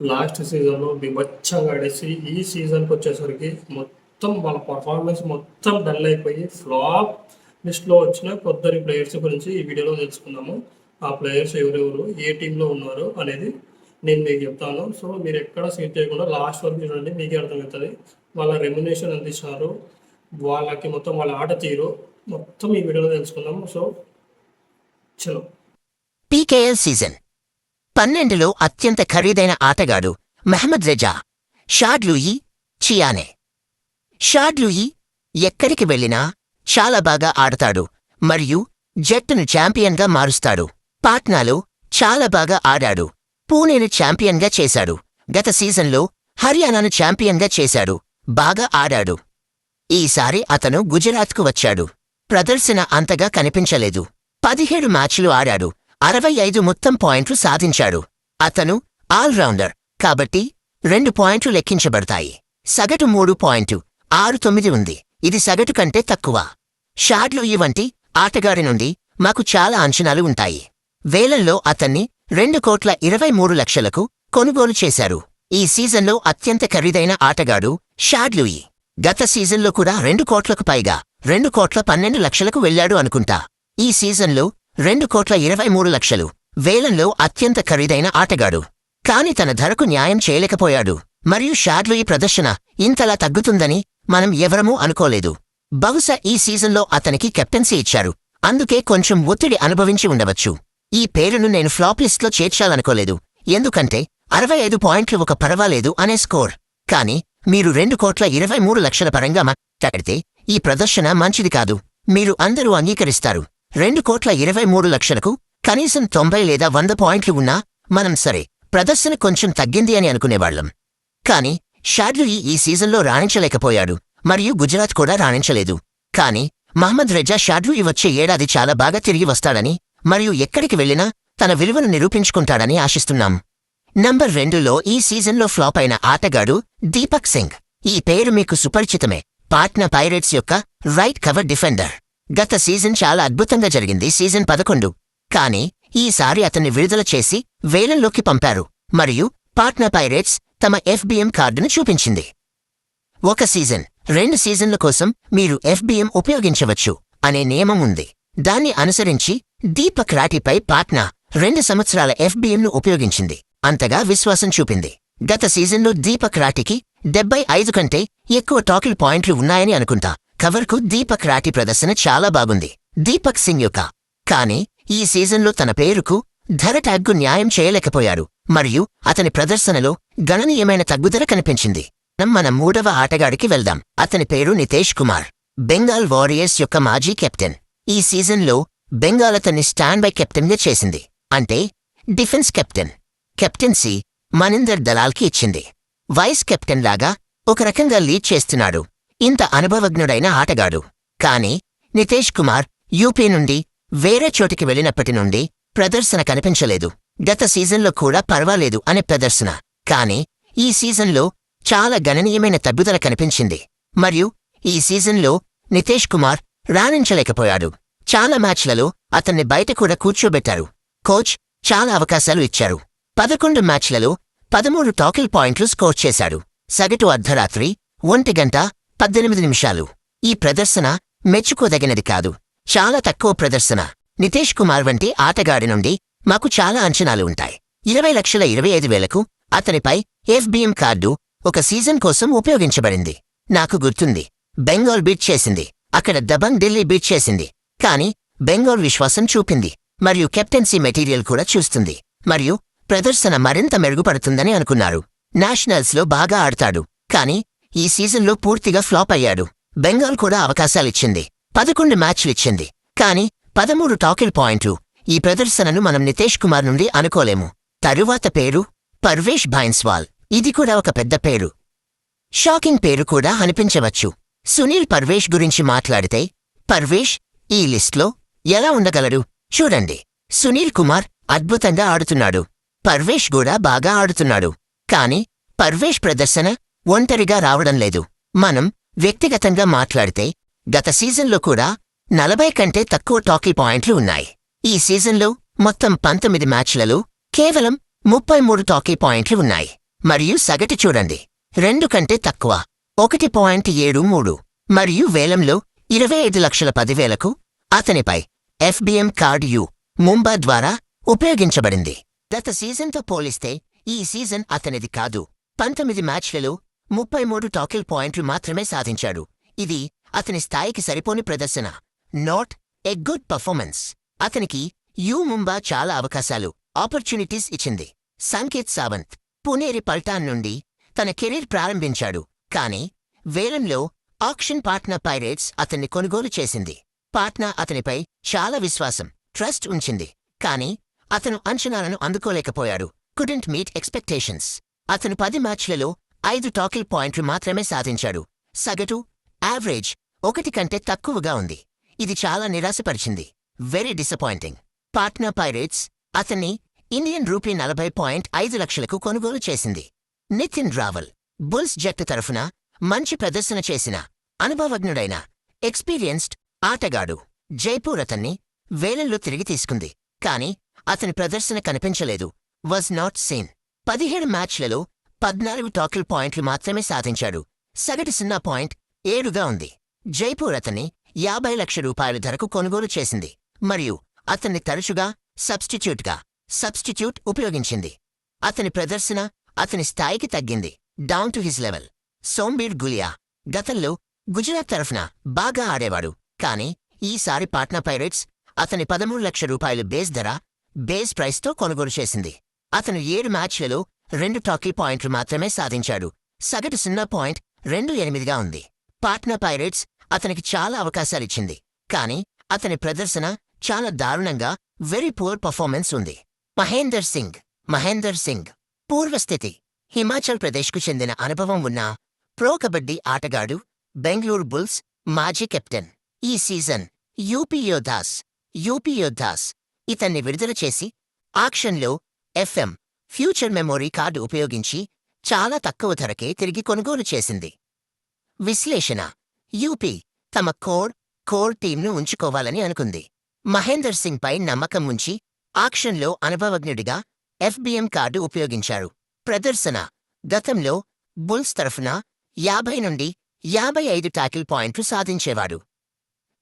Last సీజన్‌లో బీభత్సంగా ఆడేసి, ఈ సీజన్‌కొచ్చేసరికి మొత్తం వాళ్ళ పర్ఫార్మెన్స్ మొత్తం డల్ అయిపోయి, ఫ్లాప్ లిస్ట్‌లో వచ్చిన కొందరి ప్లేయర్స్ గురించి ఈ వీడియోలో తెలుసుకుందాము. ఆ ప్లేయర్స్ ఎవరెవరు, ఏ టీంలో ఉన్నారు అనేది నేను మీకు చెప్తాను. సో, మీరు ఎక్కడ స్కిప్ చేయకుండా లాస్ట్ వరకు చూడండి, మీకే అర్థమవుతుంది. వాళ్ళ రెమ్యునరేషన్ ఎంత ఇచ్చినారు, వాళ్ళకి మొత్తం వాళ్ళ ఆట తీరు మొత్తం ఈ వీడియోలో తెలుసుకుందాము. సో, చలో. పీకేఎల్ సీజన్ 12లో అత్యంత ఖరీదైన ఆటగాడు మహమ్మద్ రెజా షాడ్ లూయి చియానే. షాడ్ లూయి ఎక్కడికి వెళ్ళినా చాలా బాగా ఆడతాడు మరియు జట్టును ఛాంపియన్గా మారుస్తాడు. పాట్నాలో చాలా బాగా ఆడాడు. పూణేను ఛాంపియన్గా చేశాడు. గత సీజన్లో హర్యానాను ఛాంపియన్గా చేశాడు. బాగా ఆడాడు. ఈసారి అతను గుజరాత్కు వచ్చాడు. ప్రదర్శన అంతగా కనిపించలేదు. 17 మ్యాచ్లు ఆడాడు. 65 మొత్తం పాయింట్లు సాధించాడు. అతను ఆల్రౌండర్ కాబట్టి 2 పాయింట్లు లెక్కించబడతాయి. సగటు 3.69 ఉంది. ఇది సగటు కంటే తక్కువ. షాడ్ లూయి వంటి ఆటగాడి నుండి మాకు చాలా అంచనాలు ఉంటాయి. వేలంలో అతన్ని 2,23,00,000కు కొనుగోలు చేశారు. ఈ సీజన్లో అత్యంత ఖరీదైన ఆటగాడు షాడ్ లూయి. గత సీజన్లో కూడా 2 కోట్లకు పైగా 2,12,00,000కు వెళ్లాడు అనుకుంటా. ఈ సీజన్లో 2,23,00,000 వేలంలో అత్యంత ఖరీదైన ఆటగాడు. కాని తన ధరకు న్యాయం చేయలేకపోయాడు. మరియు షాడ్ లూయి ప్రదర్శన ఇంతలా తగ్గుతుందని మనం ఎవరమూ అనుకోలేదు. బహుశా ఈ సీజన్లో అతనికి కెప్టెన్సీ ఇచ్చారు. అందుకే కొంచెం ఒత్తిడి అనుభవించి ఉండవచ్చు. ఈ పేరును నేను ఫ్లాప్ లిస్ట్లో చేర్చాలనుకోలేదు. ఎందుకంటే 65 పాయింట్లు ఒక పర్వాలేదు అనే స్కోర్. కాని మీరు 2,23,00,000 పరంగా మాట్లాడితే ఈ ప్రదర్శన మంచిది కాదు. మీరు అందరూ అంగీకరిస్తారు. 2,23,00,000కు కనీసం 90 లేదా 100 పాయింట్లు ఉన్నా మనం సరే ప్రదర్శన కొంచెం తగ్గింది అని అనుకునేవాళ్లం. కాని షాడ్ లూయి ఈ సీజన్లో రాణించలేకపోయాడు మరియు గుజరాత్ కూడా రాణించలేదు. కాని మహమ్మద్ రెజా షాడ్ లూయి వచ్చే ఏడాది చాలా బాగా తిరిగి వస్తాడని మరియు ఎక్కడికి వెళ్లినా తన విలువను నిరూపించుకుంటాడని ఆశిస్తున్నాం. నంబర్ 2లో ఈ సీజన్లో ఫ్లాప్ అయిన ఆటగాడు దీపక్ సింగ్. ఈ పేరు మీకు సుపరిచితమే. పాట్నా పైరేట్స్ యొక్క రైట్ కవర్ డిఫెండర్. గత సీజన్ చాలా అద్భుతంగా జరిగింది. సీజన్ 11. కాని ఈసారి అతన్ని విడుదల చేసి వేలంలోకి పంపారు మరియు పాట్నా పైరేట్స్ తమ ఎఫ్బిఎం కార్డును చూపించింది. ఒక సీజన్ 2 సీజన్ల కోసం మీరు ఎఫ్బిఎం ఉపయోగించవచ్చు అనే నియమం ఉంది. దాన్ని అనుసరించి దీపక్ రాటిపై పాట్నా 2 సంవత్సరాల ఎఫ్బిఎంను ఉపయోగించింది. అంతగా విశ్వాసం చూపింది. గత సీజన్లో దీపక్ రాటికి 75 కంటే ఎక్కువ టాకిల్ పాయింట్లు ఉన్నాయని అనుకుంటా. కవర్కు దీపక్ రాటి ప్రదర్శన చాలా బాగుంది. దీపక్ సింగ్ యొక్క కాని ఈ సీజన్లో తన పేరుకు ధర ట్యాగ్కు న్యాయం చేయలేకపోయాడు మరియు అతని ప్రదర్శనలో గణనీయమైన తగ్గుదల కనిపించింది. మన 3వ ఆటగాడికి వెళ్దాం. అతని పేరు నితేష్ కుమార్. బెంగాల్ వారియర్స్ యొక్క మాజీ కెప్టెన్. ఈ సీజన్లో బెంగాల్ అతన్ని స్టాండ్ బై కెప్టెన్గా చేసింది. అంటే డిఫెన్స్ కెప్టెన్. కెప్టెన్సీ మనిందర్ దలాల్కి ఇచ్చింది. వైస్ కెప్టెన్ లాగా ఒక రకంగా లీడ్ చేస్తున్నాడు. ఇంత అనుభవజ్ఞుడైన ఆటగాడు. కాని నితేష్ కుమార్ యూపీ నుండి వేరే చోటికి వెళ్లినప్పటి నుండి ప్రదర్శన కనిపించలేదు. గత సీజన్లో కూడా పర్వాలేదు అనే ప్రదర్శన. కాని ఈ సీజన్లో చాలా గణనీయమైన తగ్గుదల కనిపించింది మరియు ఈ సీజన్లో నితేష్ కుమార్ రాణించలేకపోయాడు. చాలా మ్యాచ్లలో అతన్ని బయట కూడా కూర్చోబెట్టారు. కోచ్ చాలా అవకాశాలు ఇచ్చారు. 11 మ్యాచ్లలో 13 టాకిల్ పాయింట్లు స్కోర్ చేశాడు. సగటు అర్ధరాత్రి 1:18 ఈ ప్రదర్శన మెచ్చుకోదగినది కాదు. చాలా తక్కువ ప్రదర్శన. నితేష్ కుమార్ వంటి ఆటగాడి నుండి మాకు చాలా అంచనాలు ఉంటాయి. 20,25,000కు అతనిపై ఎఫ్బిఎం కార్డు ఒక సీజన్ కోసం ఉపయోగించబడింది. నాకు గుర్తుంది, బెంగాల్ బీట్ చేసింది. అక్కడ దబంగ్ ఢిల్లీ బీట్ చేసింది. కాని బెంగాల్ విశ్వాసం చూపింది మరియు కెప్టెన్సీ మెటీరియల్ కూడా చూస్తుంది మరియు ప్రదర్శన మరింత మెరుగుపడుతుందని అనుకున్నారు. నేషనల్స్లో బాగా ఆడతాడు. కాని ఈ సీజన్లో పూర్తిగా ఫ్లాప్ అయ్యాడు. బెంగాల్ కూడా అవకాశాలిచ్చింది. 11 మ్యాచ్లిచ్చింది. కాని 13 టాకిల్ పాయింట్లు. ఈ ప్రదర్శనను మనం నితేష్ కుమార్ నుండి అనుకోలేము. తరువాత పేరు పర్వేష్ భైన్స్వాల్. ఇది కూడా ఒక పెద్ద పేరు. షాకింగ్ పేరు కూడా అనిపించవచ్చు. సునీల్ పర్వేష్ గురించి మాట్లాడితే పర్వేష్ ఈ లిస్ట్లో ఎలా ఉండగలరు? చూడండి, సునీల్ కుమార్ అద్భుతంగా ఆడుతున్నాడు. పర్వేష్ కూడా బాగా ఆడుతున్నాడు. కాని పర్వేష్ ప్రదర్శన ఒంటరిగా రావడం లేదు. మనం వ్యక్తిగతంగా మాట్లాడితే గత సీజన్లో కూడా 40 కంటే తక్కువ టాకిల్ పాయింట్లు ఉన్నాయి. ఈ సీజన్లో మొత్తం 19 మ్యాచ్లలో కేవలం 33 టాకీ పాయింట్లు ఉన్నాయి. మరియు సగటు చూడండి 2 కంటే తక్కువ 1.73 మరియు వేలంలో 25,10,000కు అతనిపై FBM కార్డ్ యు ముంబా ద్వారా ఉపయోగించబడింది. గత సీజన్తో పోలిస్తే ఈ సీజన్ అతనిది కాదు. 19 మ్యాచ్లలో 33 టాకిల్ పాయింట్లు మాత్రమే సాధించాడు. ఇది అతని స్థాయికి సరిపోని ప్రదర్శన. Not a good performance. అతనికి యు ముంబా చాలా అవకాశాలు, ఆపర్చునిటీస్ ఇచ్చింది. సంకేత్ సావంత్ పునేరి పల్టాన్ నుండి తన కెరీర్ ప్రారంభించాడు. కానీ వేలంలో ఆక్షన్ పాట్నా పైరేట్స్ అతన్ని కొనుగోలు చేసింది. పాట్నా అతనిపై చాలా విశ్వాసం, ట్రస్ట్ ఉంచింది. కానీ అతను అంచనాలను అందుకోలేకపోయాడు. Couldn't meet expectations. అతను 10 మ్యాచ్లలో 5 టాకిల్ పాయింట్లు మాత్రమే సాధించాడు. సగటు యావరేజ్ 1 కంటే తక్కువగా ఉంది. ఇది చాలా నిరాశపరిచింది. Very disappointing. పాట్నా పైరేట్స్ అతన్ని ఇండియన్ రూపీ 40.5 లక్షలకు కొనుగోలు చేసింది. నితిన్ రావల్ బుల్స్ జట్టు తరఫున మంచి ప్రదర్శన చేసిన అనుభవజ్ఞుడైన ఎక్స్పీరియన్స్డ్ ఆటగాడు. జైపూర్ అతన్ని వేలంలో తిరిగి తీసుకుంది. కానీ అతని ప్రదర్శన కనిపించలేదు. Was not seen. 17 మ్యాచ్లలో 14 టాకిల్ పాయింట్లు మాత్రమే సాధించాడు. సగటు 0.7గా ఉంది. జైపూర్ అతన్ని 50 లక్షల రూపాయల ధరకు కొనుగోలు చేసింది మరియు అతన్ని తరచుగా సబ్స్టిట్యూట్ ఉపయోగించింది. అతని ప్రదర్శన అతని స్థాయికి తగ్గింది. Down to his level. Sombir Gulia గతంలో గుజరాత్ తరఫున బాగా ఆడేవాడు. కానీ ఈసారి పాట్నా పైరేట్స్ అతని 13 లక్షల రూపాయలు బేస్ ప్రైస్తో కొనుగోలు చేసింది. అతను 7 మ్యాచ్లలో 2 టాకిల్ పాయింట్లు మాత్రమే సాధించాడు. సగటు 0.28గా ఉంది. పాట్నా పైరేట్స్ అతనికి చాలా అవకాశాలిచ్చింది. కానీ అతని ప్రదర్శన చాలా దారుణంగా వెరీ పూర్ పర్ఫార్మెన్స్ ఉంది. మహేందర్ సింగ్ పూర్వస్థితి. హిమాచల్ ప్రదేశ్కు చెందిన అనుభవం ఉన్న ప్రో కబడ్డీ ఆటగాడు. బెంగళూరు బుల్స్ మాజీ కెప్టెన్. ఈ సీజన్ యూపీ యోద్ధాస్ ఇతన్ని విడుదల చేసి ఆక్షన్లో FM ఫ్యూచర్ మెమోరీ కార్డు ఉపయోగించి చాలా తక్కువ ధరకే తిరిగి కొనుగోలు చేసింది. విశ్లేషణ: యూపీ తమ కోర్ టీంను ఉంచుకోవాలని అనుకుంది. మహేందర్ సింగ్ పై నమ్మకం ఉంచి ఆక్షన్లో అనుభవజ్ఞుడిగా FBM కార్డు ఉపయోగించారు. ప్రదర్శన: గతంలో బుల్స్ తరఫున 50 నుండి 55 టాకిల్ పాయింట్లు సాధించేవాడు.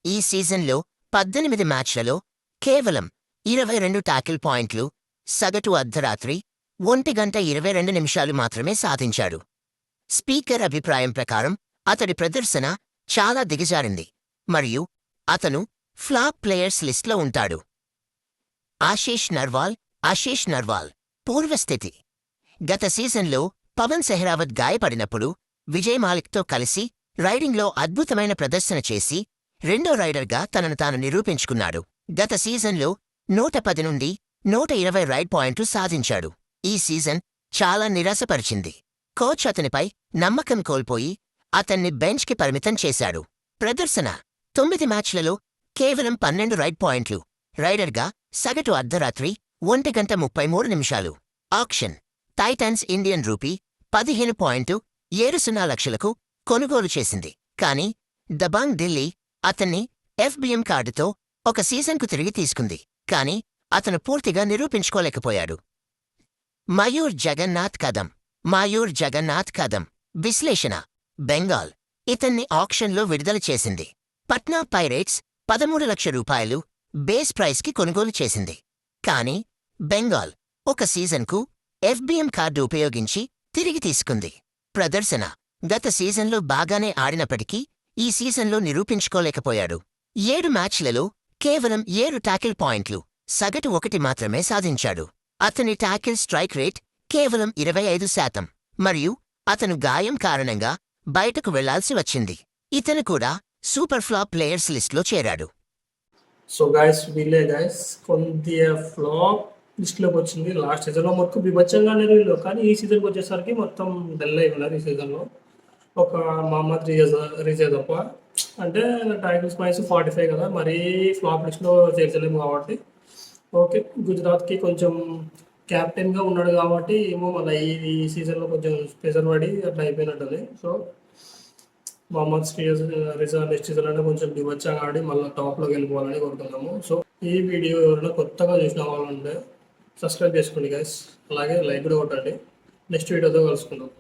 ఈ సీజన్లో 18 మ్యాచ్లలో కేవలం 22 టాకిల్ పాయింట్లు, సగటు అర్ధరాత్రి 1:22 మాత్రమే సాధించాడు. స్పీకర్ అభిప్రాయం ప్రకారం అతడి ప్రదర్శన చాలా దిగజారింది మరియు అతను ఫ్లాప్ ప్లేయర్స్ లిస్ట్లో ఉంటాడు. ఆశీష్ నర్వాల్ పూర్వస్థితి. గత సీజన్లో పవన్ సెహ్రావత్ గాయపడినప్పుడు విజయ్ మాలిక్తో కలిసి రైడింగ్లో అద్భుతమైన ప్రదర్శన చేసి రెండో రైడర్గా తనను తాను నిరూపించుకున్నాడు. గత సీజన్లో 110 నుండి 120 రైడ్ పాయింట్లు సాధించాడు. ఈ సీజన్ చాలా నిరాశపరిచింది. కోచ్ అతనిపై నమ్మకం కోల్పోయి అతన్ని బెంచ్కి పరిమితం చేశాడు. ప్రదర్శన: 9 మ్యాచ్లలో కేవలం 12 రైడ్ పాయింట్లు, రైడర్గా సగటు అర్ధరాత్రి 1:33. ఆక్షన్: టైటాన్స్ ఇండియన్ రూపీ 15.70 లక్షలకు కొనుగోలు చేసింది. కానీ దబాంగ్ ఢిల్లీ అతన్ని FBM కార్డుతో ఒక సీజన్కు తిరిగి తీసుకుంది. కానీ అతను పూర్తిగా నిరూపించుకోలేకపోయాడు. మయూర్ జగన్నాథ్ కదం విశ్లేషణ: బెంగాల్ ఇతన్ని ఆక్షన్లో విడుదల చేసింది. పట్నా పైరేట్స్ 13 లక్షల రూపాయలు బేస్ ప్రైస్కి కొనుగోలు చేసింది. కానీ బెంగాల్ ఒక సీజన్కు FBM కార్డు ఉపయోగించి తిరిగి తీసుకుంది. ప్రదర్శన: గత సీజన్లో బాగానే ఆడినప్పటికీ ఈ సీజన్లో నిరూపించుకోలేకపోయాడు. 7 మ్యాచ్లలో కేవలం 7 టాకిల్ పాయింట్లు, సగటు 1 మాత్రమే సాధించాడు. అతని టాకిల్ స్ట్రైక్ రేట్ కేవలం 25% మరియు అతను గాయం కారణంగా బయటకు వెళ్లాల్సి వచ్చింది. ఇతను కూడా సూపర్ ఫ్లాప్ ప్లేయర్స్ లిస్ట్లో చేరాడు. సో గైస్ వీళ్ళే కొద్దిగా ఫ్లాప్ లిస్ట్లోకి వచ్చింది. లాస్ట్ సీజన్లో మొత్తం బీభత్సంగా వీళ్ళు, కానీ ఈ సీజన్కి వచ్చేసరికి మొత్తం డల్ అయిపోయినారు. ఈ సీజన్లో ఒక మహమ్మద్ రిజా తప్ప, అంటే టైటిల్ స్పైస్ 45 కదా, మరీ ఫ్లాప్ లిస్ట్లో చేర్చలేము కాబట్టి ఓకే. గుజరాత్కి కొంచెం క్యాప్టెన్గా ఉన్నాడు కాబట్టి ఏమో మళ్ళీ ఈ సీజన్లో కొంచెం ప్రెజర్ పడి అట్లా అయిపోయినట్టుంది. So Mohammad Reza next season అంటే కొంచెం బీభత్సంగా ఆడి మళ్ళీ టాప్లోకి వెళ్ళిపోవాలని కోరుతున్నాము. సో ఈ వీడియో ఎవరైనా కొత్తగా చూసిన వాళ్ళు ఉంటే సబ్స్క్రైబ్ చేసుకోండి గైస్, అలాగే లైక్ కూడా కొట్టండి. నెక్స్ట్ వీడియోతో కలుసుకుందాం.